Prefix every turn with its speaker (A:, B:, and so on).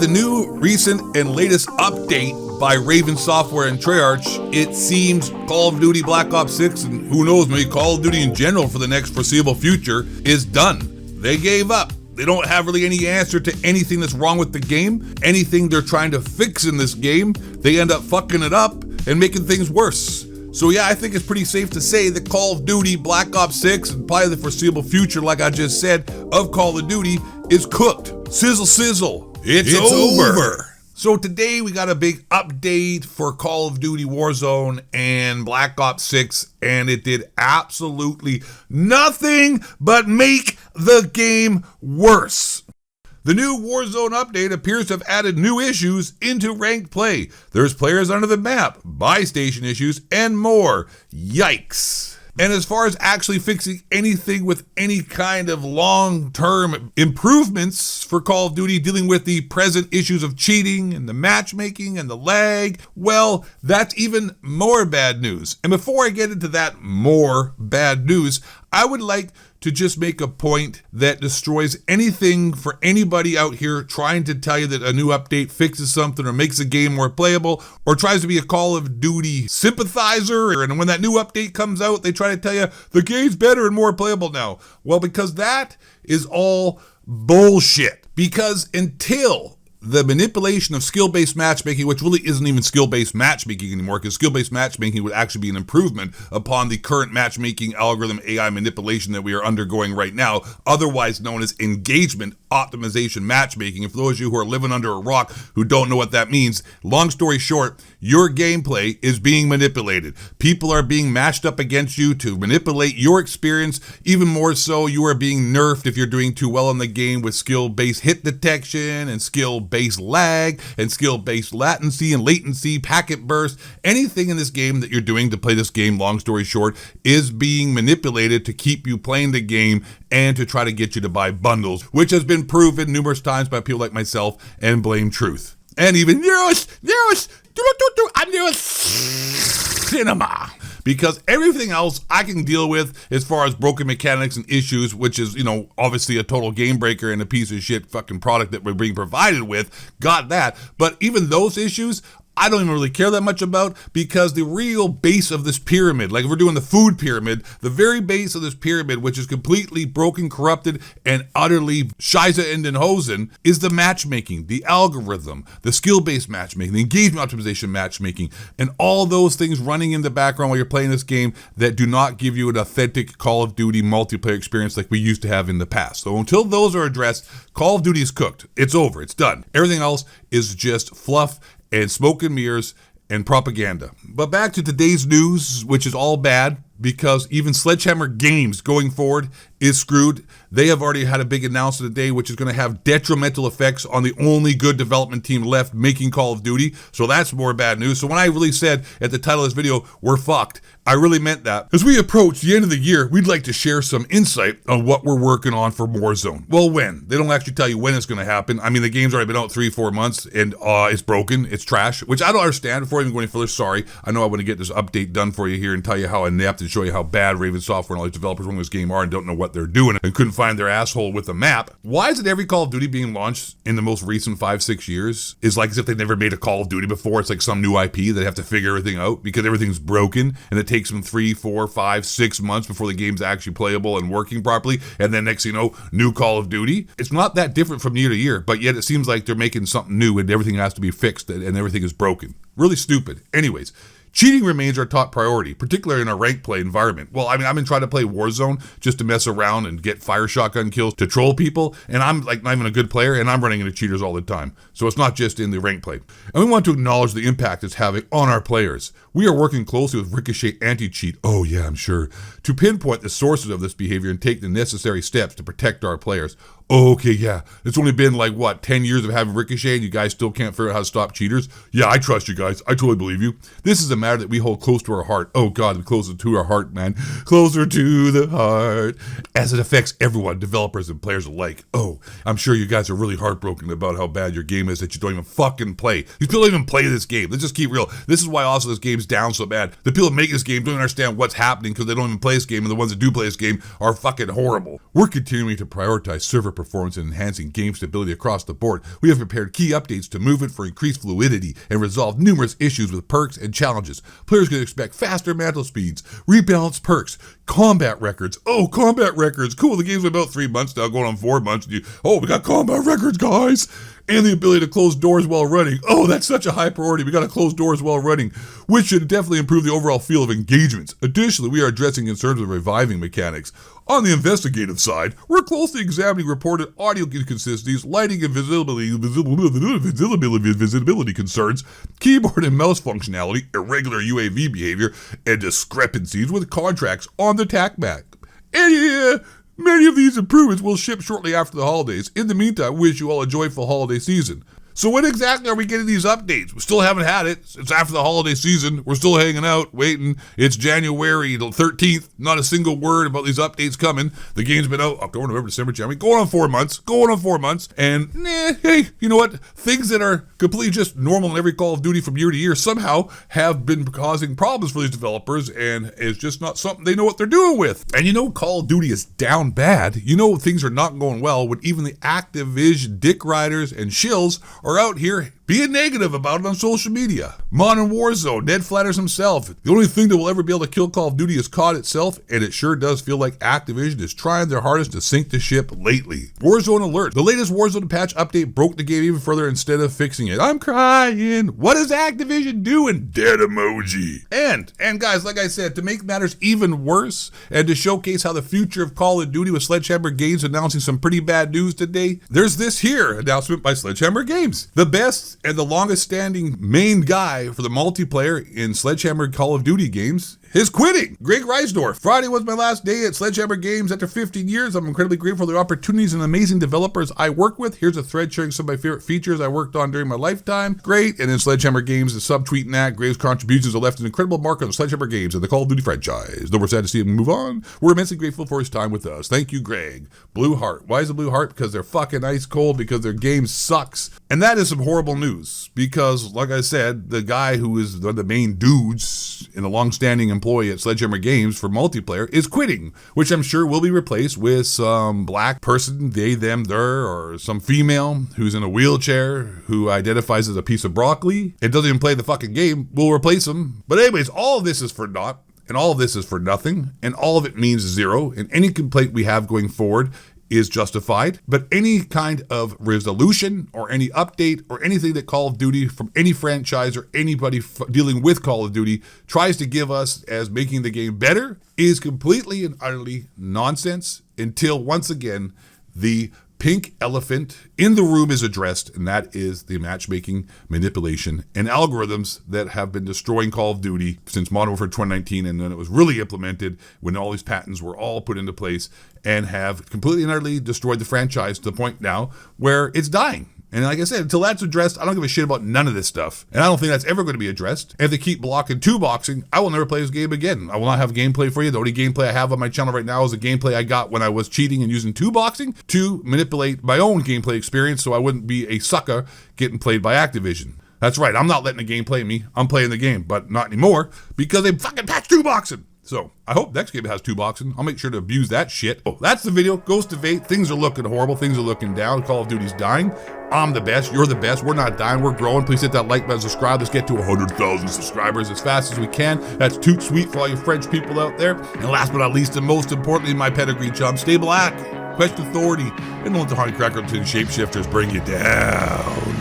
A: the new, recent, and latest update by Raven Software and Treyarch, it seems Call of Duty Black Ops 6, and who knows, maybe Call of Duty in general for the next foreseeable future, is done. They gave up. They don't have really any answer to anything that's wrong with the game. Anything they're trying to fix in this game, they end up fucking it up and making things worse. So yeah, I think it's pretty safe to say that Call of Duty Black Ops 6 and probably the foreseeable future, like I just said, of Call of Duty is cooked. Sizzle, sizzle. It's over. So today we got a big update for Call of Duty Warzone and Black Ops 6, and it did absolutely nothing but make the game worse. The new Warzone update appears to have added new issues into ranked play. There's players under the map, buy station issues, and more. Yikes. And as far as actually fixing anything with any kind of long-term improvements for Call of Duty, dealing with the present issues of cheating and the matchmaking and the lag, well, that's even more bad news. And before I get into that more bad news, I would like to just make a point that destroys anything for anybody out here trying to tell you that a new update fixes something or makes a game more playable or tries to be a Call of Duty sympathizer. And when that new update comes out, they try to tell you the game's better and more playable now. Well, because that is all bullshit. Because until the manipulation of skill-based matchmaking, which really isn't even skill-based matchmaking anymore, because skill-based matchmaking would actually be an improvement upon the current matchmaking algorithm AI manipulation that we are undergoing right now, otherwise known as engagement optimization matchmaking. And for those of you who are living under a rock who don't know what that means, long story short, your gameplay is being manipulated. People are being matched up against you to manipulate your experience. Even more so, you are being nerfed if you're doing too well in the game with skill-based hit detection and skill-based lag and skill-based latency and latency, packet burst. Anything in this game that you're doing to play this game, long story short, is being manipulated to keep you playing the game and to try to get you to buy bundles, which has been proven numerous times by people like myself and Blame Truth. And even Neurous Cinema. Because everything else I can deal with as far as broken mechanics and issues, which is, obviously a total game breaker and a piece of shit fucking product that we're being provided with, got that. But even those issues, I don't even really care that much about, because the real base of this pyramid, like if we're doing the food pyramid, the very base of this pyramid, which is completely broken, corrupted, and utterly Scheisse and Hosen, is the matchmaking, the algorithm, the skill-based matchmaking, the engagement optimization matchmaking, and all those things running in the background while you're playing this game that do not give you an authentic Call of Duty multiplayer experience like we used to have in the past. So until those are addressed, Call of Duty is cooked. It's over. It's done. Everything else is just fluff and smoke and mirrors and propaganda. But back to today's news, which is all bad, because even Sledgehammer Games going forward is screwed. They have already had a big announcement today, which is going to have detrimental effects on the only good development team left making Call of Duty. So that's more bad news. So when I really said at the title of this video, we're fucked, I really meant that. As we approach the end of the year, we'd like to share some insight on what we're working on for Warzone. Well, when? They don't actually tell you when it's going to happen. I mean, the game's already been out 3-4 months and it's broken, it's trash, which I don't understand. Before I even go any further, sorry. I know I want to get this update done for you here and tell you how inept and show you how bad Raven Software and all these developers running this game are and don't know what they're doing and couldn't find their asshole with a map. Why is it every Call of Duty being launched in the most recent 5-6 years is like as if they've never made a Call of Duty before? It's like some new IP that they have to figure everything out because everything's broken and it takes them 3, 4, 5, 6 months before the game's actually playable and working properly, and then next thing you know, new Call of Duty. It's not that different from year to year, but yet it seems like they're making something new and everything has to be fixed and everything is broken. Really stupid. Anyways, cheating remains our top priority, particularly in a ranked play environment. Well, I mean, I've been trying to play Warzone just to mess around and get fire shotgun kills to troll people, and I'm like not even a good player, and I'm running into cheaters all the time. So it's not just in the ranked play. And we want to acknowledge the impact it's having on our players. We are working closely with Ricochet Anti-Cheat, oh yeah, I'm sure, to pinpoint the sources of this behavior and take the necessary steps to protect our players. Oh, okay, yeah. It's only been 10 years of having Ricochet and you guys still can't figure out how to stop cheaters? Yeah, I trust you guys. I totally believe you. This is a matter that we hold close to our heart. Oh God, closer to our heart, man. Closer to the heart. As it affects everyone, developers and players alike. Oh, I'm sure you guys are really heartbroken about how bad your game is that you don't even fucking play. You still don't even play this game. Let's just keep real. This is why also this game's down so bad. The people that make this game don't understand what's happening because they don't even play this game, and the ones that do play this game are fucking horrible. We're continuing to prioritize server performance and enhancing game stability across the board. We have prepared key updates to movement for increased fluidity and resolve numerous issues with perks and challenges. Players can expect faster mantle speeds, rebalanced perks, combat records. Oh, combat records. Cool. The game's been about 3 months now, going on 4 months. We got combat records, guys. And the ability to close doors while running. Oh, that's such a high priority. We got to close doors while running, which should definitely improve the overall feel of engagements. Additionally, we are addressing concerns with reviving mechanics. On the investigative side, we're closely examining reported audio inconsistencies, lighting and visibility concerns, keyboard and mouse functionality, irregular UAV behavior, and discrepancies with contracts on the TACMAC. And many of these improvements will ship shortly after the holidays. In the meantime, wish you all a joyful holiday season. So when exactly are we getting these updates? We still haven't had it. It's after the holiday season. We're still hanging out, waiting. It's January 13th. Not a single word about these updates coming. The game's been out October, November, December, January. Going on 4 months. And hey, you know what? Things that are completely just normal in every Call of Duty from year to year somehow have been causing problems for these developers, and it's just not something they know what they're doing with. And you know Call of Duty is down bad. You know things are not going well when even the Activision dick riders and shills are out here being negative about it on social media. Modern Warzone, Ned Flatters himself. The only thing that will ever be able to kill Call of Duty is COD itself, and it sure does feel like Activision is trying their hardest to sink the ship lately. Warzone alert. The latest Warzone patch update broke the game even further instead of fixing it. I'm crying. What is Activision doing? Dead emoji. And guys, like I said, to make matters even worse, and to showcase how the future of Call of Duty with Sledgehammer Games announcing some pretty bad news today, there's this here announcement by Sledgehammer Games. The best and the longest standing main guy for the multiplayer in Sledgehammer Call of Duty games is quitting. Greg Reisdorf. Friday was my last day at Sledgehammer Games after 15 years. I'm incredibly grateful for the opportunities and amazing developers I work with. Here's a thread sharing some of my favorite features I worked on during my lifetime. Great. And then Sledgehammer Games is subtweeting that. Graves' contributions have left an incredible mark on the Sledgehammer Games and the Call of Duty franchise. Though we're sad to see him move on, we're immensely grateful for his time with us. Thank you, Greg. Blue Heart. Why is it Blue Heart? Because they're fucking ice cold, because their game sucks. And that is some horrible news, because like I said, the guy who is one of the main dudes and a long-standing employee at Sledgehammer Games for multiplayer is quitting, which I'm sure will be replaced with some black person, they, them, their, or some female who's in a wheelchair who identifies as a piece of broccoli and doesn't even play the fucking game. We'll replace him. But anyways, all of this is for naught, and all of this is for nothing, and all of it means zero, and any complaint we have going forward is justified. But any kind of resolution or any update or anything that Call of Duty from any franchise or anybody dealing with Call of Duty tries to give us as making the game better is completely and utterly nonsense until once again the pink elephant in the room is addressed, and that is the matchmaking, manipulation, and algorithms that have been destroying Call of Duty since Modern Warfare 2019, and then it was really implemented when all these patents were all put into place and have completely and utterly destroyed the franchise to the point now where it's dying. And like I said, until that's addressed, I don't give a shit about none of this stuff. And I don't think that's ever going to be addressed. And if they keep blocking two-boxing, I will never play this game again. I will not have gameplay for you. The only gameplay I have on my channel right now is the gameplay I got when I was cheating and using two-boxing to manipulate my own gameplay experience so I wouldn't be a sucker getting played by Activision. That's right, I'm not letting the game play me. I'm playing the game, but not anymore because they fucking patched two-boxing. So I hope next game has two-boxing. I'll make sure to abuse that shit. Oh, that's the video. Ghost of 8. Things are looking horrible. Things are looking down. Call of Duty's dying. I'm the best. You're the best. We're not dying. We're growing. Please hit that like button, subscribe. Let's get to 100,000 subscribers as fast as we can. That's toot sweet for all you French people out there. And last but not least, and most importantly, my pedigree chum, stay black, question authority, and don't let the honey cracker and shapeshifters bring you down.